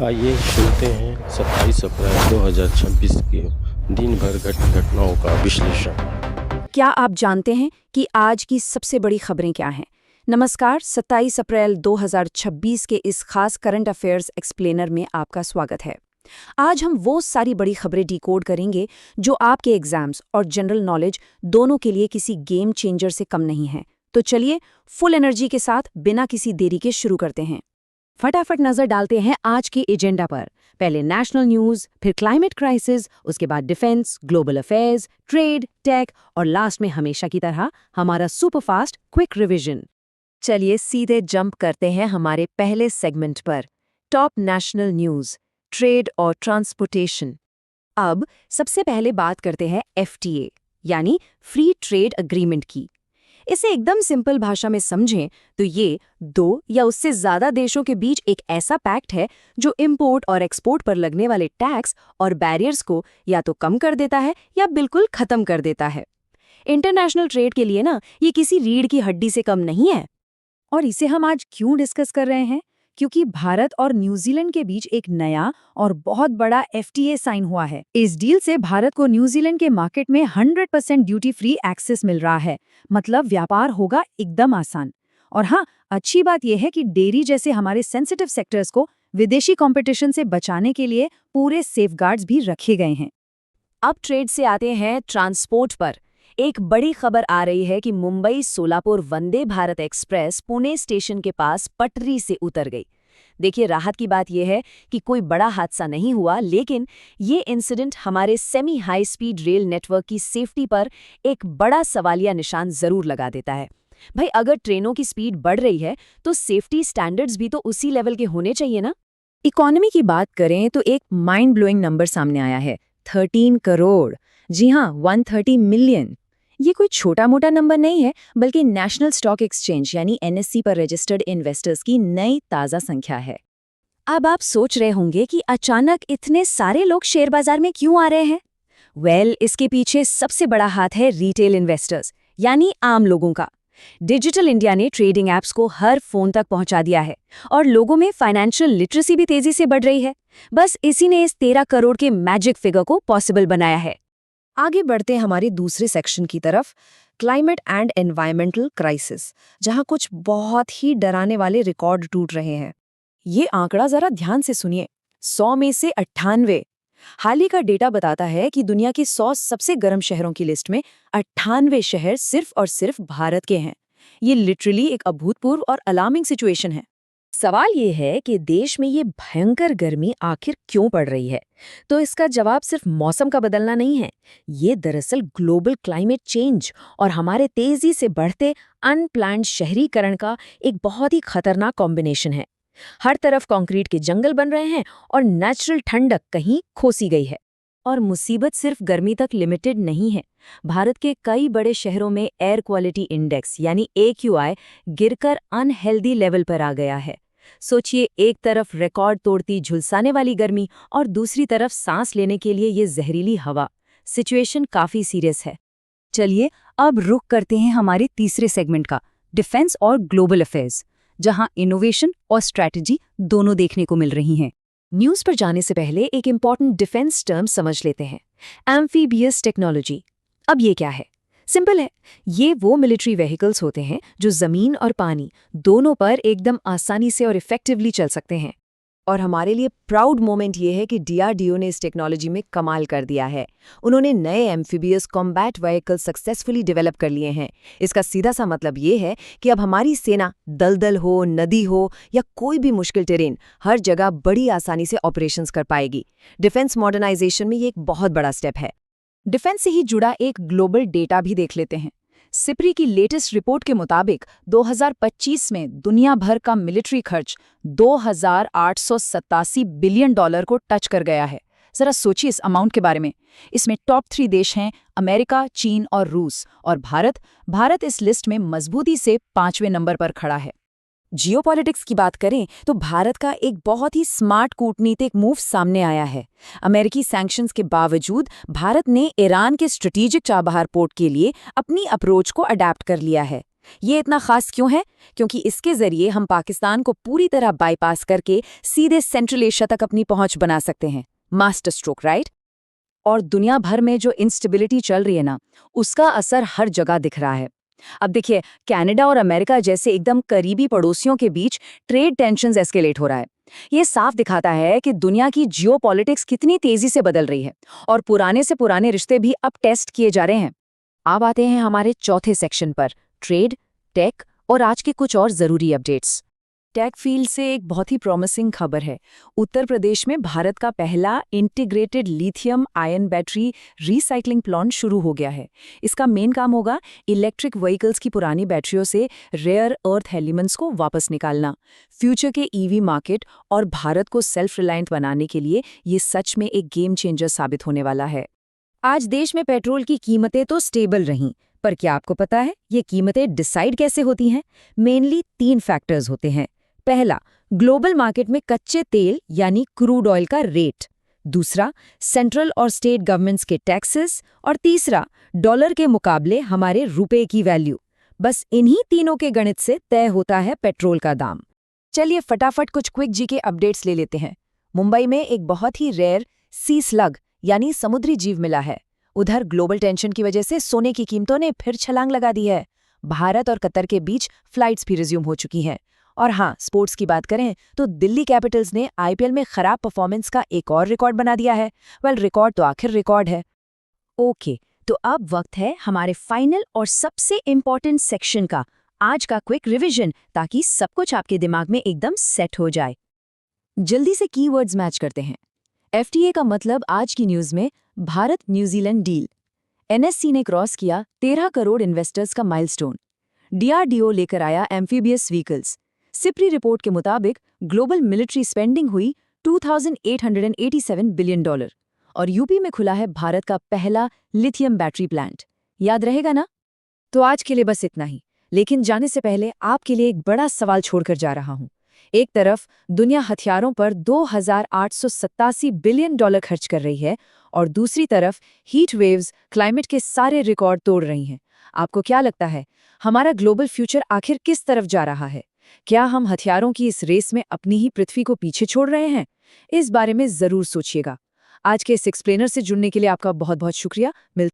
आइए सुनते हैं 27 अप्रैल 2026 के दिन भर घटनाओं का विश्लेषण। क्या आप जानते हैं कि आज की सबसे बड़ी खबरें क्या हैं? नमस्कार, 27 अप्रैल 2026 के इस खास करंट अफेयर्स एक्सप्लेनर में आपका स्वागत है। आज हम वो सारी बड़ी खबरें डिकोड करेंगे जो आपके एग्जाम्स और जनरल नॉलेज दोनों के लिए किसी गेम चेंजर से कम नहीं है। तो चलिए फुल एनर्जी के साथ बिना किसी देरी के शुरू करते हैं। फटाफट नजर डालते हैं आज के एजेंडा पर। पहले नेशनल न्यूज, फिर क्लाइमेट क्राइसिस, उसके बाद defence, global affairs, trade, tech और लास्ट में हमेशा की तरह हमारा सुपरफास्ट क्विक रिवीजन। चलिए सीधे जंप करते हैं हमारे पहले सेगमेंट पर, टॉप नेशनल न्यूज, ट्रेड और ट्रांसपोर्टेशन। अब सबसे पहले बात करते हैं एफटीए यानी फ्री ट्रेड अग्रीमेंट की। इसे एकदम सिंपल भाषा में समझें तो ये दो या उससे ज्यादा देशों के बीच एक ऐसा पैक्ट है जो इंपोर्ट और एक्सपोर्ट पर लगने वाले टैक्स और बैरियर्स को या तो कम कर देता है या बिल्कुल खत्म कर देता है। इंटरनेशनल ट्रेड के लिए ना ये किसी रीढ़ की हड्डी से कम नहीं है। और इसे हम आज क्यों डिस्कस कर रहे हैं? क्योंकि भारत और न्यूजीलैंड के बीच एक नया और बहुत बड़ा एफटीए साइन हुआ है। इस डील से भारत को न्यूजीलैंड के मार्केट में 100% ड्यूटी फ्री एक्सेस मिल रहा है। मतलब व्यापार होगा एकदम आसान। और हाँ, अच्छी बात यह है कि डेयरी जैसे हमारे सेंसिटिव सेक्टर्स को विदेशी कंपटीशन से बचाने के लिए पूरे सेफगार्ड्स भी रखे गए हैं। अब ट्रेड से आते हैं ट्रांसपोर्ट पर। एक बड़ी खबर आ रही है कि मुंबई सोलापुर वंदे भारत एक्सप्रेस पुणे स्टेशन के पास पटरी से उतर गई। देखिए, राहत की बात यह है कि कोई बड़ा हादसा नहीं हुआ, लेकिन ये इंसिडेंट हमारे semi high speed rail network की सेफ्टी पर एक बड़ा सवालिया निशान जरूर लगा देता है। भाई, अगर ट्रेनों की स्पीड बढ़ रही है तो सेफ्टी स्टैंडर्ड्स भी तो उसी लेवल के होने चाहिए ना। इकोनॉमी की बात करें तो एक माइंड ब्लोइंग नंबर सामने आया है, 13 करोड़। जी हाँ, 130 मिलियन। ये कोई छोटा मोटा नंबर नहीं है, बल्कि नेशनल स्टॉक एक्सचेंज यानी एनएससी पर रजिस्टर्ड इन्वेस्टर्स की नई ताज़ा संख्या है। अब आप सोच रहे होंगे कि अचानक इतने सारे लोग शेयर बाजार में क्यों आ रहे हैं? इसके पीछे सबसे बड़ा हाथ है रिटेल इन्वेस्टर्स यानी आम लोगों का। डिजिटल इंडिया ने ट्रेडिंग ऐप्स को हर फोन तक पहुंचा दिया है और लोगों में फाइनेंशियल लिटरेसी भी तेजी से बढ़ रही है। बस इसी ने इस 13 करोड़ के मैजिक फिगर को पॉसिबल बनाया है। आगे बढ़ते हैं हमारे दूसरे सेक्शन की तरफ, क्लाइमेट एंड एनवायरमेंटल क्राइसिस, जहां कुछ बहुत ही डराने वाले रिकॉर्ड टूट रहे हैं। ये आंकड़ा जरा ध्यान से सुनिए, 100 में से 98। हाल ही का डेटा बताता है कि दुनिया के 100 सबसे गर्म शहरों की लिस्ट में 98 शहर सिर्फ और सिर्फ भारत के हैं। ये लिटरली एक अभूतपूर्व और अलार्मिंग सिचुएशन है। सवाल ये है कि देश में ये भयंकर गर्मी आखिर क्यों पड़ रही है? तो इसका जवाब सिर्फ मौसम का बदलना नहीं है। ये दरअसल ग्लोबल क्लाइमेट चेंज और हमारे तेजी से बढ़ते अनप्लान्ड शहरीकरण का एक बहुत ही खतरनाक कॉम्बिनेशन है। हर तरफ कंक्रीट के जंगल बन रहे हैं और नेचुरल ठंडक कहीं खोसी गई है। और मुसीबत सिर्फ गर्मी तक लिमिटेड नहीं है। भारत के कई बड़े शहरों में एयर क्वालिटी इंडेक्स यानी AQI गिरकर अनहेल्दी लेवल पर आ गया है। सोचिए, एक तरफ रिकॉर्ड तोड़ती झुलसाने वाली गर्मी और दूसरी तरफ सांस लेने के लिए ये जहरीली हवा। सिचुएशन काफी सीरियस है। चलिए अब रुख करते हैं हमारे तीसरे सेगमेंट का, डिफेंस और ग्लोबल अफेयर्स, जहां इनोवेशन और स्ट्रैटेजी दोनों देखने को मिल रही हैं। न्यूज पर जाने से पहले एक इंपॉर्टेंट डिफेंस टर्म समझ लेते हैं, एम्फीबियस टेक्नोलॉजी। अब ये क्या है? सिंपल है, ये वो मिलिट्री व्हीकल्स होते हैं जो जमीन और पानी दोनों पर एकदम आसानी से और इफेक्टिवली चल सकते हैं। और हमारे लिए प्राउड मोमेंट ये है कि DRDO ने इस टेक्नोलॉजी में कमाल कर दिया है। उन्होंने नए amphibious combat vehicle successfully develop कर लिए हैं। इसका सीधा सा मतलब ये है कि अब हमारी सेना दलदल हो, नदी हो या कोई भी मुश्किल टेरेन, हर जगह बड़ी आसानी से ऑपरेशंस कर पाएगी। डिफेंस मॉडर्नाइजेशन में ये एक बहुत बड़ा स्टेप है। डिफेंस से ही जुड़ा एक ग्लोबल डेटा भी देख लेते हैं। सिप्री की लेटेस्ट रिपोर्ट के मुताबिक 2025 में दुनिया भर का मिलिट्री खर्च $2,887 बिलियन को टच कर गया है। जरा सोचिए इस अमाउंट के बारे में। इसमें टॉप 3 देश हैं अमेरिका, चीन और रूस, और भारत इस लिस्ट में मजबूती से 5वें नंबर पर खड़ा है। जियोपॉलिटिक्स की बात करें तो भारत का एक बहुत ही स्मार्ट कूटनीतिक मूव सामने आया है। अमेरिकी सैंक्शंस के बावजूद भारत ने ईरान के स्ट्रेटेजिक चाबहार पोर्ट के लिए अपनी अप्रोच को अडैप्ट कर लिया है। ये इतना खास क्यों है? क्योंकि इसके जरिए हम पाकिस्तान को पूरी तरह बाईपास करके सीधे सेंट्रल एशिया तक अपनी पहुंच बना सकते हैं। Master stroke, right? और दुनिया भर में जो इंस्टेबिलिटी चल रही है ना, उसका असर हर जगह दिख रहा है। अब देखिए, कनाडा और अमेरिका जैसे एकदम करीबी पड़ोसियों के बीच ट्रेड टेंशन्स एस्केलेट हो रहा है। ये साफ दिखाता है कि दुनिया की जियोपॉलिटिक्स कितनी तेजी से बदल रही है और पुराने से पुराने रिश्ते भी अब टेस्ट किए जा रहे हैं। अब आते हैं हमारे चौथे सेक्शन पर, ट्रेड, टेक और आज के कुछ और जरूरी अपडेट्स। टेक फील्ड से एक बहुत ही प्रॉमिसिंग खबर है। उत्तर प्रदेश में भारत का पहला integrated lithium ion battery recycling plant शुरू हो गया है। इसका मेन काम होगा इलेक्ट्रिक व्हीकल्स की पुरानी बैटरियों से रेयर अर्थ एलिमेंट्स को वापस निकालना। फ्यूचर के ईवी मार्केट और भारत को सेल्फ रिलायंट बनाने के लिए ये सच में एक गेम चेंजर साबित होने वाला है। आज देश में पेट्रोल की कीमतें तो स्टेबल रहीं, पर क्या आपको पता है ये कीमतें डिसाइड कैसे होती हैं? मेनली 3 फैक्टर्स होते हैं। पहला, ग्लोबल मार्केट में कच्चे तेल यानी क्रूड ऑयल का रेट। दूसरा, सेंट्रल और स्टेट गवर्नमेंट्स के टैक्सेस। और तीसरा, डॉलर के मुकाबले हमारे रुपए की वैल्यू। बस इन्हीं तीनों के गणित से तय होता है पेट्रोल का दाम। चलिए फटाफट कुछ क्विक जीके अपडेट्स ले लेते हैं। मुंबई में एक बहुत ही रेयर सी स्लग यानी समुद्री जीव मिला है। उधर ग्लोबल टेंशन की वजह से सोने की कीमतों ने फिर छलांग लगा दी है। भारत और कतर के बीच फ्लाइट्स भी रिज्यूम हो चुकी हैं। और हाँ, स्पोर्ट्स की बात करें तो दिल्ली कैपिटल्स ने आईपीएल में खराब परफॉर्मेंस का एक और रिकॉर्ड बना दिया है। रिकॉर्ड तो आखिर रिकॉर्ड है। ओके, तो अब वक्त है हमारे फाइनल और सबसे इम्पोर्टेंट सेक्शन का, आज का क्विक रिवीजन, ताकि सब कुछ आपके दिमाग में एकदम सेट हो जाए। जल्दी से कीवर्ड्स मैच करते हैं। एफटीए का मतलब आज की न्यूज में भारत न्यूजीलैंड डील। एनएससी ने क्रॉस किया 13 करोड़ इन्वेस्टर्स का माइलस्टोन। डीआरडीओ लेकर आया एम्फीबियस व्हीकल्स। सिप्री रिपोर्ट के मुताबिक ग्लोबल मिलिट्री स्पेंडिंग हुई $2,887 बिलियन। और यूपी में खुला है भारत का पहला लिथियम बैटरी प्लांट। याद रहेगा ना? तो आज के लिए बस इतना ही, लेकिन जाने से पहले आपके लिए एक बड़ा सवाल छोड़कर जा रहा हूं। एक तरफ दुनिया हथियारों पर $2,887 बिलियन खर्च कर रही है और दूसरी तरफ हीट वेव्स क्लाइमेट के सारे रिकॉर्ड तोड़ रही हैं। आपको क्या लगता है, हमारा ग्लोबल फ्यूचर आखिर किस तरफ जा रहा है? क्या हम हथियारों की इस रेस में अपनी ही पृथ्वी को पीछे छोड़ रहे हैं? इस बारे में जरूर सोचिएगा। आज के इस एक्सप्लेनर से जुड़ने के लिए आपका बहुत बहुत शुक्रिया।